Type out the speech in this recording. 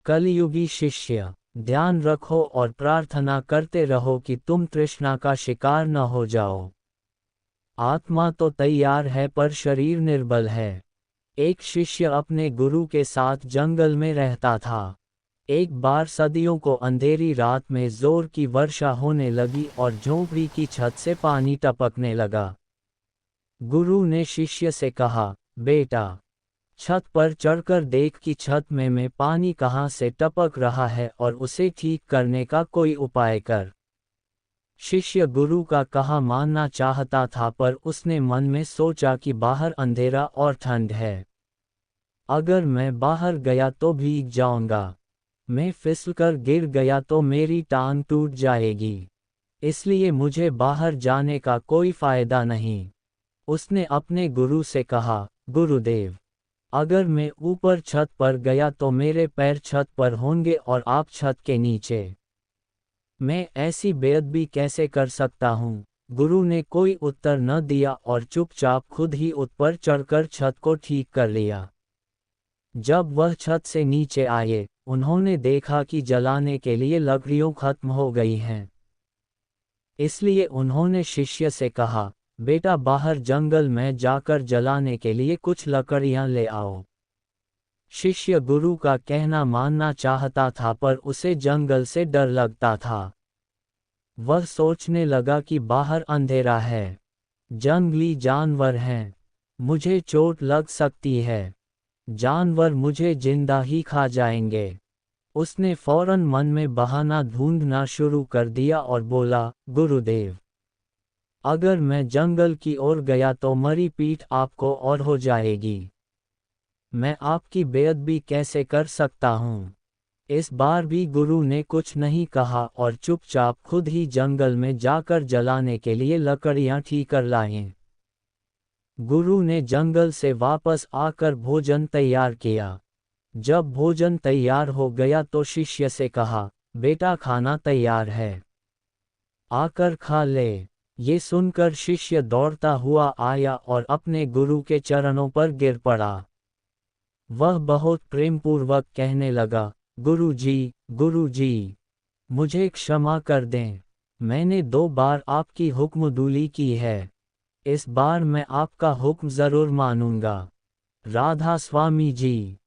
कलियुगी शिष्य, ध्यान रखो और प्रार्थना करते रहो कि तुम तृष्णा का शिकार न हो जाओ। आत्मा तो तैयार है पर शरीर निर्बल है। एक शिष्य अपने गुरु के साथ जंगल में रहता था। एक बार सदियों को अंधेरी रात में जोर की वर्षा होने लगी और झोंपड़ी की छत से पानी टपकने लगा। गुरु ने शिष्य से कहा, बेटा, छत पर चढ़कर देख कि छत में पानी कहाँ से टपक रहा है और उसे ठीक करने का कोई उपाय कर। शिष्य गुरु का कहा मानना चाहता था पर उसने मन में सोचा कि बाहर अंधेरा और ठंड है। अगर मैं बाहर गया तो भीग जाऊंगा। मैं फिसलकर गिर गया तो मेरी टांग टूट जाएगी। इसलिए मुझे बाहर जाने का कोई फायदा नहीं। उसने अपने गुरु से कहा, गुरुदेव, अगर मैं ऊपर छत पर गया तो मेरे पैर छत पर होंगे और आप छत के नीचे। मैं ऐसी बेअदबी कैसे कर सकता हूँ? गुरु ने कोई उत्तर न दिया और चुपचाप खुद ही ऊपर चढ़कर छत को ठीक कर लिया। जब वह छत से नीचे आए, उन्होंने देखा कि जलाने के लिए लकड़ियाँ खत्म हो गई हैं। इसलिए उन्होंने शिष्य से कहा, बेटा, बाहर जंगल में जाकर जलाने के लिए कुछ लकड़ियाँ ले आओ। शिष्य गुरु का कहना मानना चाहता था पर उसे जंगल से डर लगता था। वह सोचने लगा कि बाहर अंधेरा है, जंगली जानवर हैं, मुझे चोट लग सकती है, जानवर मुझे जिंदा ही खा जाएंगे। उसने फौरन मन में बहाना ढूंढना शुरू कर दिया और बोला, गुरुदेव, अगर मैं जंगल की ओर गया तो मरी पीठ आपको और हो जाएगी। मैं आपकी बेअदबी कैसे कर सकता हूँ? इस बार भी गुरु ने कुछ नहीं कहा और चुपचाप खुद ही जंगल में जाकर जलाने के लिए लकड़ियाँ ठीक कर लाए। गुरु ने जंगल से वापस आकर भोजन तैयार किया। जब भोजन तैयार हो गया तो शिष्य से कहा, बेटा, खाना तैयार है, आकर खा ले। ये सुनकर शिष्य दौड़ता हुआ आया और अपने गुरु के चरणों पर गिर पड़ा। वह बहुत प्रेमपूर्वक कहने लगा, गुरु जी, मुझे क्षमा कर दें। मैंने 2 बार आपकी हुक्मदूली की है। इस बार मैं आपका हुक्म जरूर मानूंगा। राधा स्वामी जी।